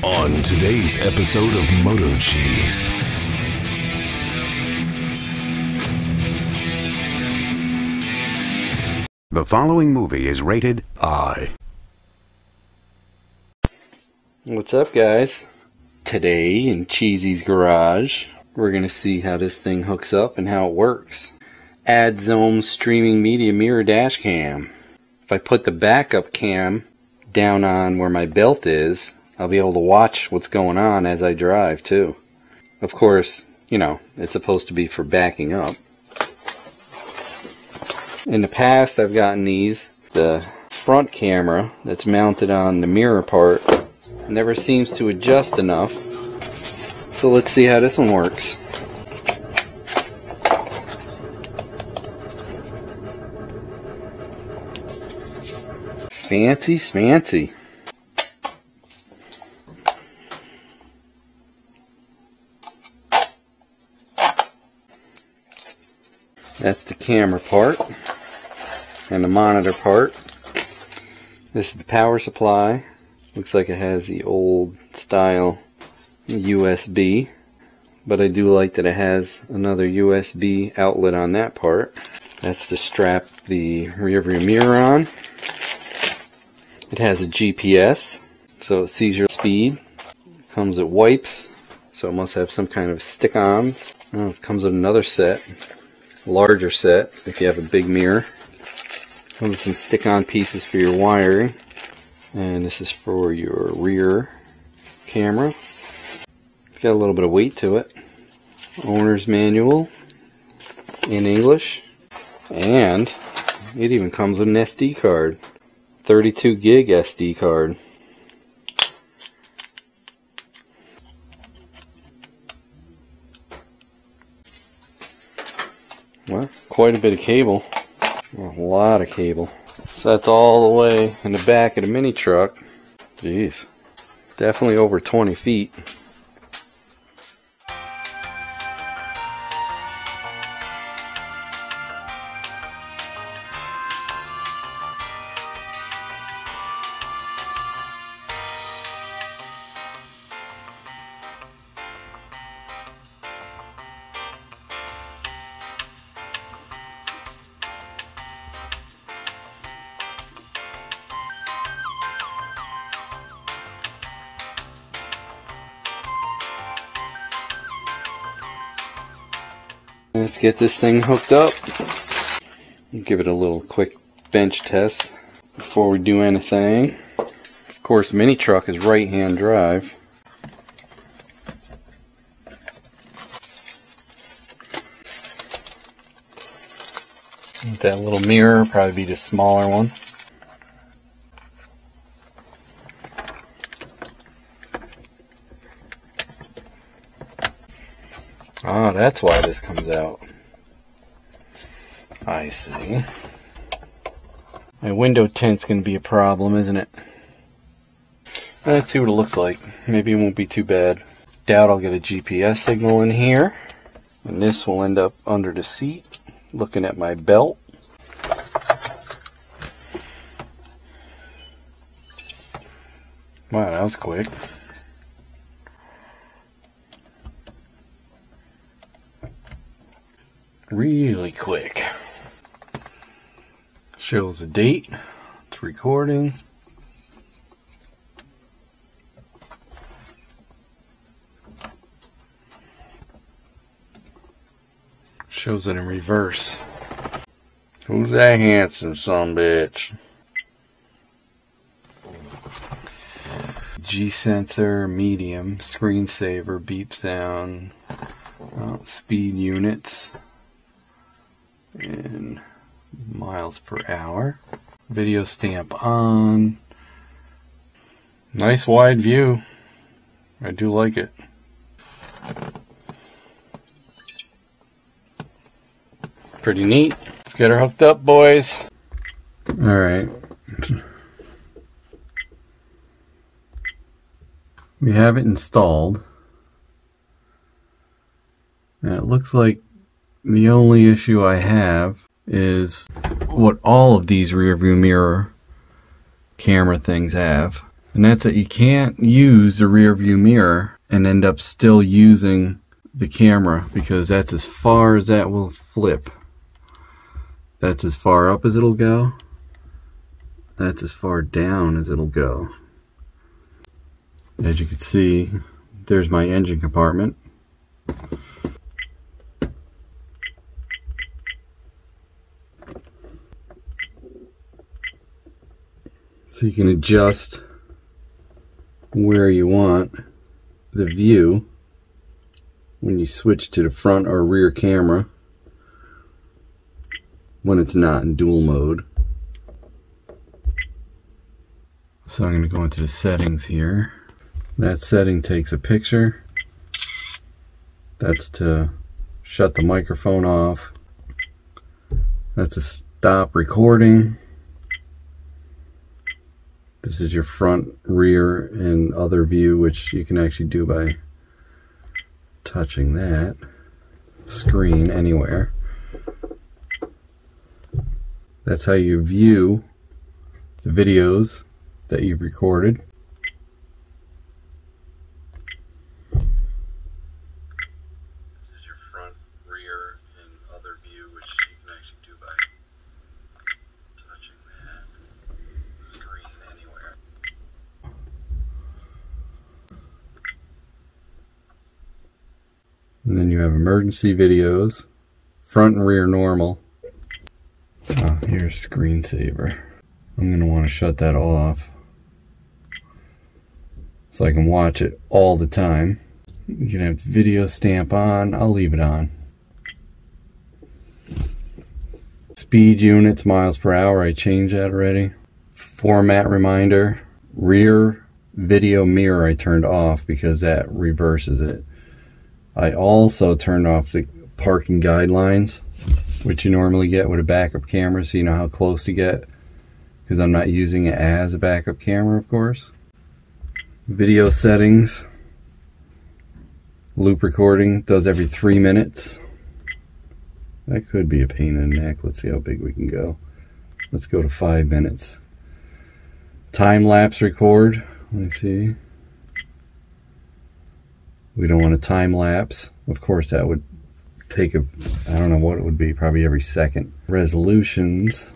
On today's episode of MotoCheez. The following movie is rated I. What's up, guys? Today in Cheezy's garage, we're going to see how this thing hooks up and how it works. Azdome streaming media mirror dash cam. If I put the backup cam down on where my belt is, I'll be able to watch what's going on as I drive too. Of course, you know, it's supposed to be for backing up. In the past, I've gotten these. The front camera that's mounted on the mirror part never seems to adjust enough. So let's see how this one works. Fancy smancy. That's the camera part and the monitor part. This is the power supply. Looks like it has the old style USB, but I do like that it has another USB outlet on that part. That's to strap the rear view mirror on. It has a GPS, so it sees your speed. It comes with wipes, so it must have some kind of stick-ons. Oh, it comes with another set, larger set if you have a big mirror. Comes with some stick-on pieces for your wiring, and this is for your rear camera. It's got a little bit of weight to it. Owner's manual in English, and it even comes with an SD card. 32 gig SD card. Well, quite a bit of cable. A lot of cable. So that's all the way in the back of the mini truck. Jeez. Definitely over 20 feet. Let's get this thing hooked up. Give it a little quick bench test before we do anything. Of course, mini truck is right-hand drive. That little mirror probably be the smaller one. Oh, that's why this comes out. I see. My window tint's going to be a problem, isn't it? Let's see what it looks like. Maybe it won't be too bad. Doubt I'll get a GPS signal in here. And this will end up under the seat, looking at my belt. Wow, that was quick. Really quick. Shows the date. It's recording. Shows it in reverse. Who's that handsome sumbitch? G sensor, medium, screensaver, beep sound, speed units. In miles per hour. Video stamp on. Nice wide view. I do like it. Pretty neat. Let's get her hooked up, boys. Alright. We have it installed. And it looks like the only issue I have is what all of these rear view mirror camera things have. And that's it. You can't use the rear view mirror and end up still using the camera, because that's as far as that will flip. That's as far up as it'll go. That's as far down as it'll go. As you can see, there's my engine compartment. So you can adjust where you want the view when you switch to the front or rear camera when it's not in dual mode. So I'm going to go into the settings here. That setting takes a picture. That's to shut the microphone off. That's to stop recording. This is your front, rear, and other view, which you can actually do by touching that screen anywhere. That's how you view the videos that you've recorded. This is your front, rear, and other view, which you can actually do by touching that screen anywhere. And then you have emergency videos, front and rear normal. Oh, here's screensaver. I'm going to want to shut that off so I can watch it all the time. You can have the video stamp on. I'll leave it on. Speed units, miles per hour, I changed that already. Format reminder. Rear video mirror I turned off because that reverses it. I also turned off the parking guidelines, which you normally get with a backup camera, so you know how close to get, because I'm not using it as a backup camera, of course. Video settings. Loop recording does every 3 minutes. That could be a pain in the neck. Let's see how big we can go. Let's go to 5 minutes. Time lapse record. Let me see. We don't want a time lapse. Of course, that would take a, I don't know what it would be, probably every second. Resolutions.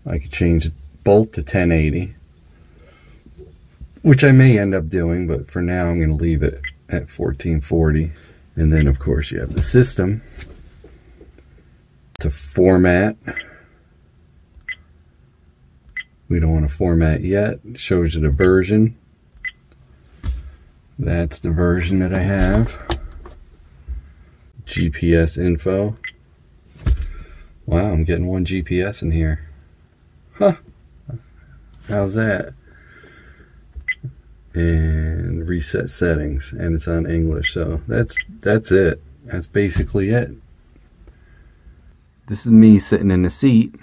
I could change both to 1080, which I may end up doing, but for now I'm going to leave it at 1440. And then of course you have the system to format. We don't want to format yet. It shows you the version. That's the version that I have. GPS info. Wow, I'm getting one GPS in here. Huh. How's that? And reset settings, and it's on English, so that's it. That's basically it. This is me sitting in the seat.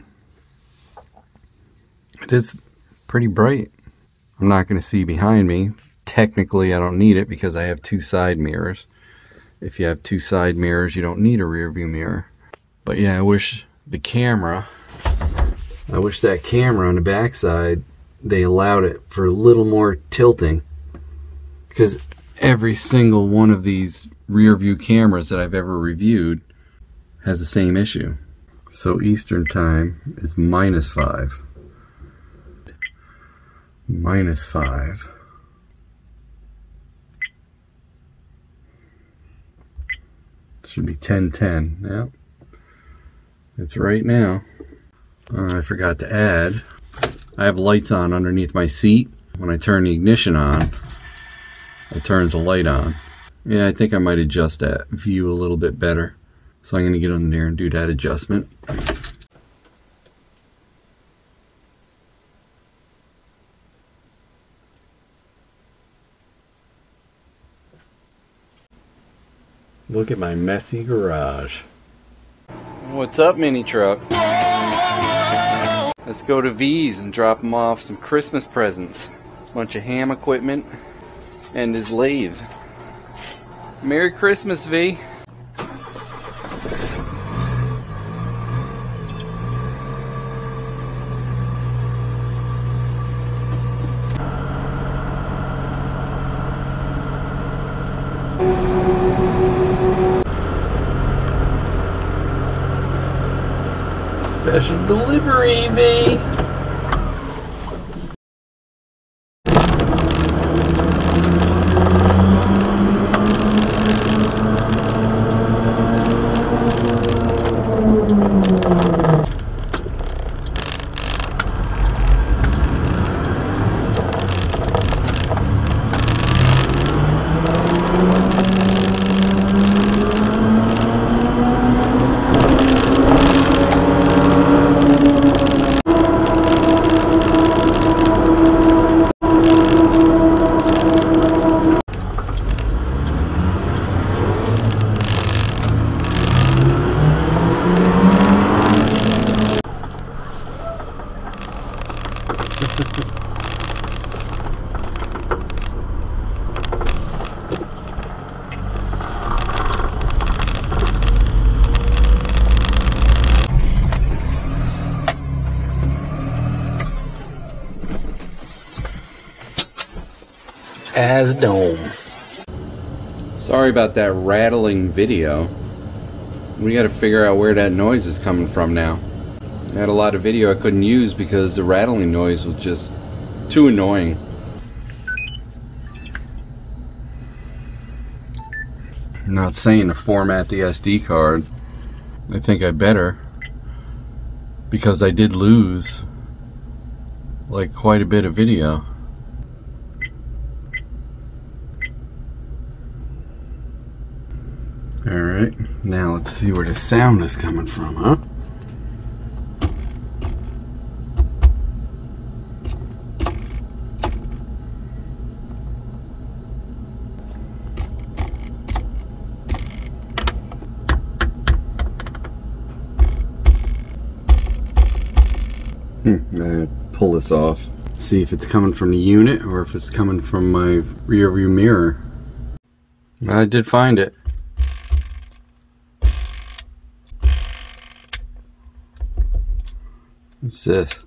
It is pretty bright. I'm not going to see behind me. Technically I don't need it because I have 2 side mirrors. If you have 2 side mirrors, you don't need a rear view mirror. But yeah, I wish that camera on the back side, they allowed it for a little more tilting, because every single one of these rear view cameras that I've ever reviewed has the same issue. So Eastern time is -5. -5. Should be 10:10. Yep. It's right now. I forgot to add, I have lights on underneath my seat. When I turn the ignition on, it turns the light on. Yeah, I think I might adjust that view a little bit better. So I'm going to get under there and do that adjustment. Look at my messy garage. What's up, mini truck? Let's go to V's and drop him off some Christmas presents. Bunch of ham equipment and his lathe. Merry Christmas, V. Special delivery, me. Azdome. Sorry about that rattling video. We gotta figure out where that noise is coming from now. I had a lot of video I couldn't use because the rattling noise was just too annoying. I'm not saying to format the SD card. I think I better, because I did lose like quite a bit of video. Alright, now let's see where the sound is coming from, huh? I pull this off. See if it's coming from the unit or if it's coming from my rear view mirror. I did find it. What's this?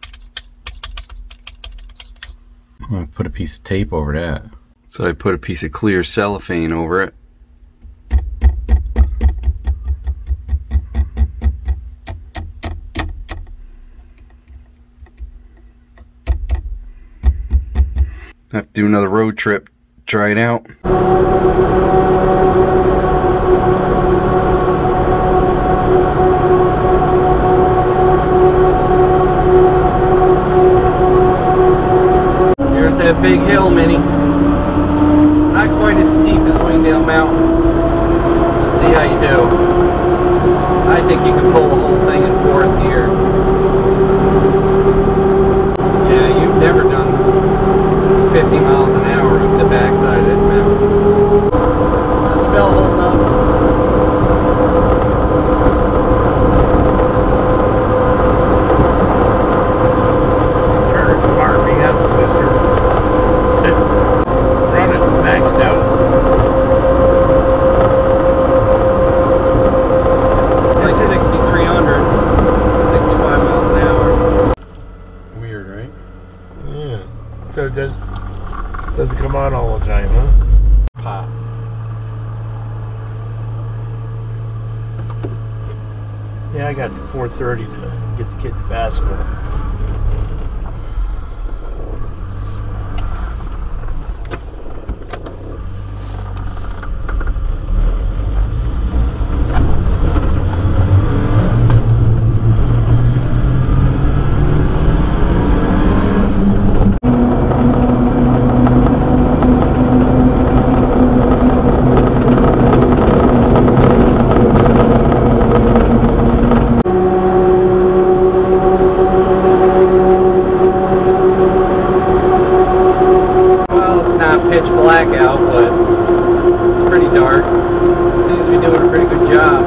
I'm gonna put a piece of tape over that. So I put a piece of clear cellophane over it. Have to do another road trip, try it out. You're at that big hill, Minnie. Not quite as steep as Wingdale Mountain. Let's see how you do. I think you can pull the whole thing in fourth gear. Yeah, you've never done 50 miles an hour up the backside of this mountain. How's the bell holding up? Turn it, fire me up, mister. Run it maxed out. It's like 6,300, 65 miles an hour. Weird, right? Yeah. So it doesn't come on all the time, huh? Pop. Yeah, I got to 4:30 to get the kid to basketball. Pitch black out, but it's pretty dark. Seems to be doing a pretty good job.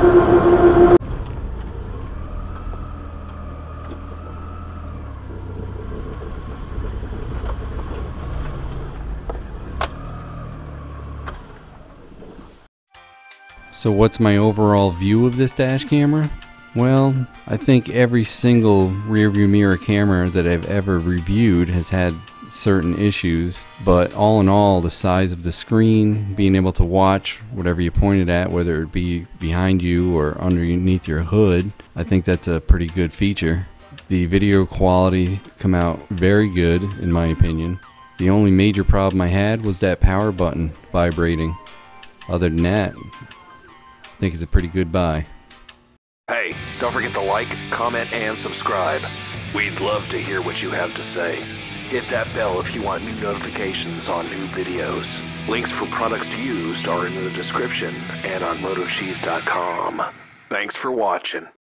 So what's my overall view of this dash camera? Well, I think every single rear view mirror camera that I've ever reviewed has had certain issues, but all in all, the size of the screen, being able to watch whatever you pointed at, whether it be behind you or underneath your hood, I think that's a pretty good feature. The video quality come out very good in my opinion. The only major problem I had was that power button vibrating. Other than that, I think it's a pretty good buy. Hey, don't forget to like, comment, and subscribe. We'd love to hear what you have to say. Hit that bell if you want new notifications on new videos. Links for products used are in the description and on MotoCheez.com. Thanks for watching.